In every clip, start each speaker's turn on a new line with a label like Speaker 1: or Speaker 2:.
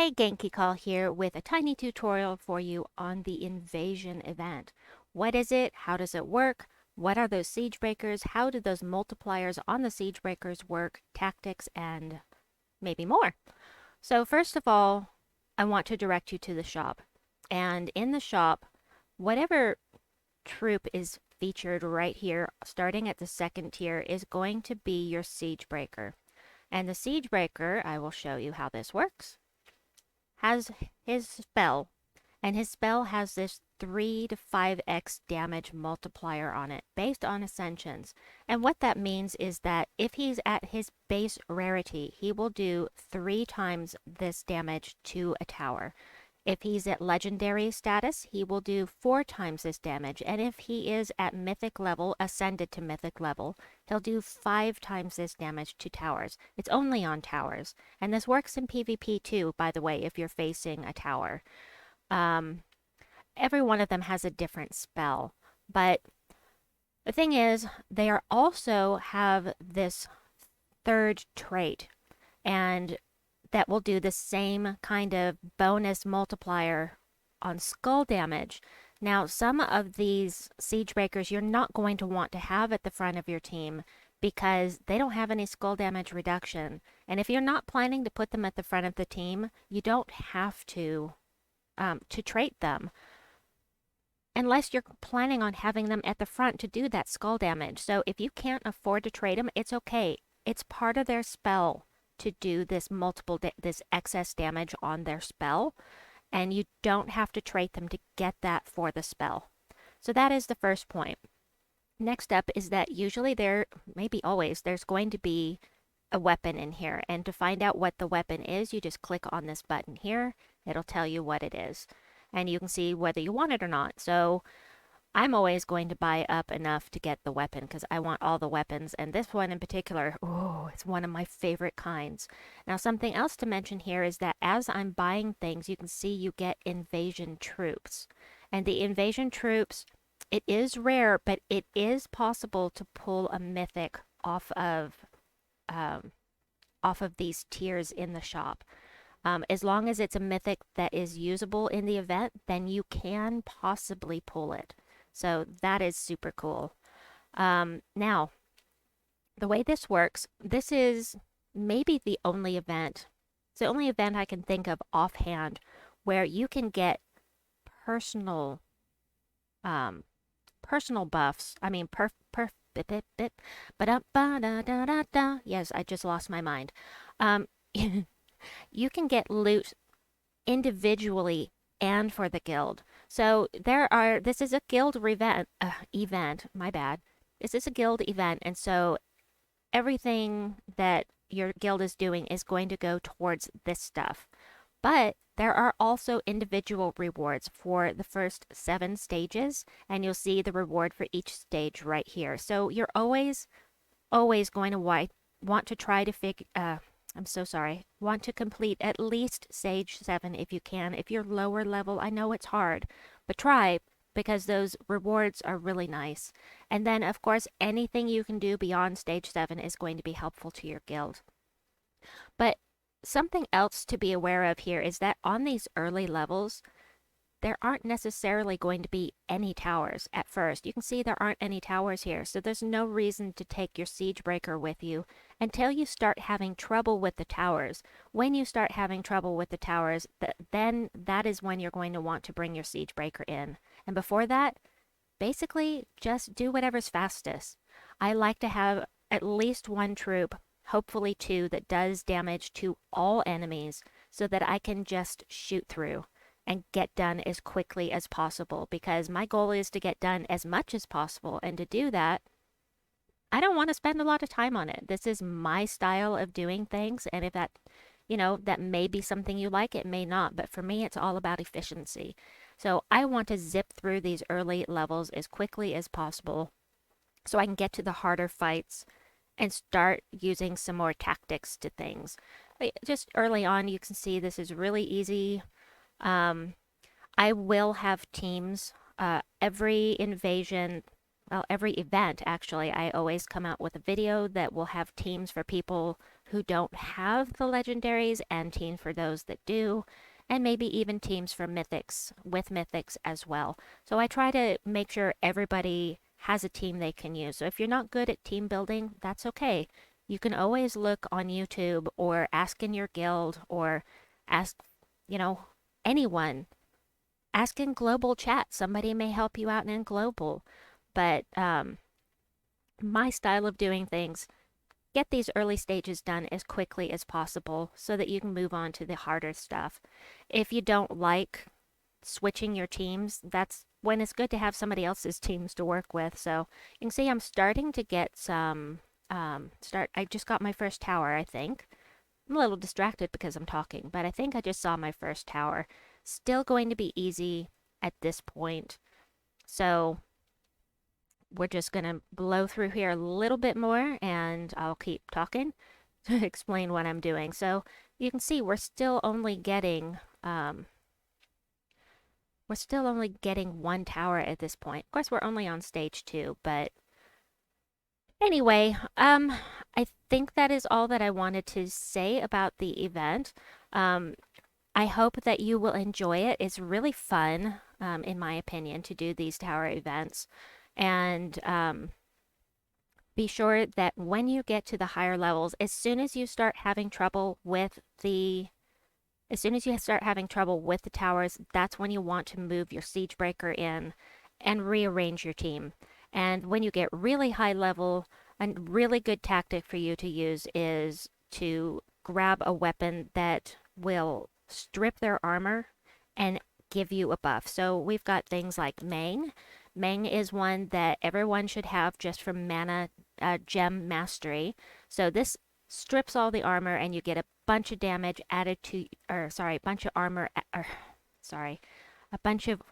Speaker 1: Hi, Genki Call here with a tiny tutorial for you on the invasion event. What is it? How does it work? What are those siege breakers? How do those multipliers on the siege breakers work? Tactics and maybe more. So first of all, I want to direct you to the shop. And in the shop, whatever troop is featured right here, starting at the second tier, is going to be your siege breaker. And the siege breaker, I will show you how this works, has his spell, and his spell has this 3 to 5x damage multiplier on it based on ascensions. And what that means is that if he's at his base rarity, he will do 3 times this damage to a tower. If he's at legendary status, he will do 4 times this damage. And if he is at mythic level, ascended to mythic level, he'll do 5 times this damage to towers. It's only on towers. And this works in PvP too, by the way, if you're facing a tower. Every one of them has a different spell. But the thing is, they are also have this third trait. And that will do the same kind of bonus multiplier on skull damage. Now, some of these siege breakers you're not going to want to have at the front of your team because they don't have any skull damage reduction. And if you're not planning to put them at the front of the team, you don't have to trait them unless you're planning on having them at the front to do that skull damage. So if you can't afford to trade them, it's okay. It's part of their spell to do this this excess damage on their spell, and you don't have to trait them to get that for the spell. So that is the first point. Next up is that usually maybe always, there's going to be a weapon in here, and to find out what the weapon is, you just click on this button here. It'll tell you what it is, and you can see whether you want it or not. So I'm always going to buy up enough to get the weapon because I want all the weapons. And this one in particular, oh, it's one of my favorite kinds. Now, something else to mention here is that as I'm buying things, you can see you get invasion troops. And the invasion troops, it is rare, but it is possible to pull a mythic off of these tiers in the shop. As long as it's a mythic that is usable in the event, then you can possibly pull it. So that is super cool. Now, the way this works, this is maybe the only event. It's the only event I can think of offhand where you can get personal buffs. I mean, yes, I just lost my mind. You can get loot individually and for the guild. So this is a guild event, my bad. This is a guild event, and so everything that your guild is doing is going to go towards this stuff. But there are also individual rewards for the first 7 stages, and you'll see the reward for each stage right here. So you're always going to want to try to want to complete at least stage 7 if you can. If you're lower level, I know it's hard, but try because those rewards are really nice. And then, of course, anything you can do beyond stage 7 is going to be helpful to your guild. But something else to be aware of here is that on these early levels, there aren't necessarily going to be any towers at first. You can see there aren't any towers here, so there's no reason to take your siege breaker with you until you start having trouble with the towers. When you start having trouble with the towers, then that is when you're going to want to bring your siege breaker in. And before that, basically just do whatever's fastest. I like to have at least 1 troop, hopefully 2, that does damage to all enemies so that I can just shoot through and get done as quickly as possible, because my goal is to get done as much as possible. And to do that, I don't want to spend a lot of time on it. This is my style of doing things, and if that may be something you like, it may not, but for me it's all about efficiency. So I want to zip through these early levels as quickly as possible so I can get to the harder fights and start using some more tactics to things. Just early on, you can see this is really easy. I will have teams. Every event, actually, I always come out with a video that will have teams for people who don't have the legendaries and teams for those that do, and maybe even teams for mythics with mythics as well. So I try to make sure everybody has a team they can use. So if you're not good at team building, that's okay. You can always look on YouTube or ask in your guild or ask, you know, anyone. Ask in global chat. Somebody may help you out in global. But my style of doing things, get these early stages done as quickly as possible so that you can move on to the harder stuff. If you don't like switching your teams, that's when it's good to have somebody else's teams to work with. So you can see I'm starting to get some I just got my first tower, I think. I'm a little distracted because I'm talking, but I think I just saw my first tower. Still going to be easy at this point. So we're just going to blow through here a little bit more and I'll keep talking to explain what I'm doing. So you can see we're still only getting one tower at this point. Of course, we're only on stage 2, but anyway, I think that is all that I wanted to say about the event. I hope that you will enjoy it. It's really fun, in my opinion, to do these tower events. And be sure that when you get to the higher levels, as soon as you start having trouble with the towers, that's when you want to move your Siegebreaker in and rearrange your team. And when you get really high level, a really good tactic for you to use is to grab a weapon that will strip their armor and give you a buff. So we've got things like Mang. Mang is one that everyone should have just from mana gem mastery. So this strips all the armor and you get a bunch of damage added to, a bunch of armor, a bunch of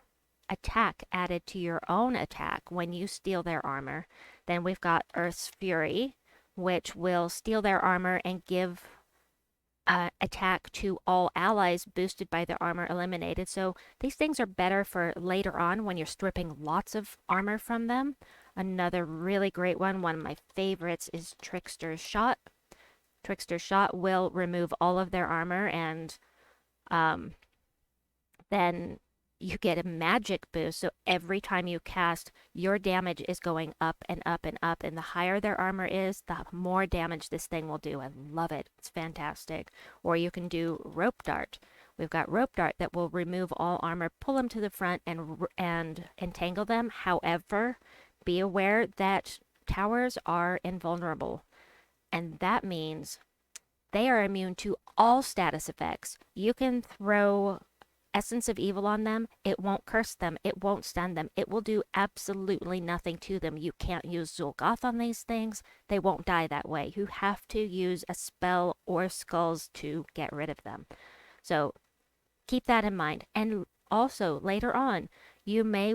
Speaker 1: attack added to your own attack when you steal their armor. Then we've got Earth's Fury, which will steal their armor and give attack to all allies boosted by their armor eliminated. So these things are better for later on when you're stripping lots of armor from them. Another really great one of my favorites, is Trickster's Shot. Trickster's Shot will remove all of their armor, and then you get a magic boost. So every time you cast, your damage is going up and up and up. And the higher their armor is, the more damage this thing will do. I love it. It's fantastic. Or you can do Rope Dart. We've got Rope Dart that will remove all armor, pull them to the front, and entangle them. However, be aware that towers are invulnerable. And that means they are immune to all status effects. You can throw Essence of Evil on them, it won't curse them, it won't stun them, it will do absolutely nothing to them. You can't use Zul'Goth on these things, they won't die that way. You have to use a spell or skulls to get rid of them. So keep that in mind. And also later on, you may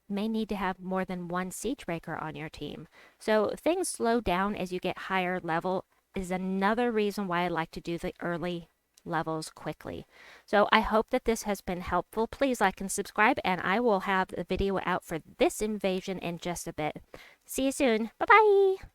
Speaker 1: need to have more than one Siegebreaker on your team. So things slow down as you get higher level is another reason why I like to do the early levels quickly. So I hope that this has been helpful. Please like and subscribe, and I will have the video out for this invasion in just a bit. See you soon. Bye-bye!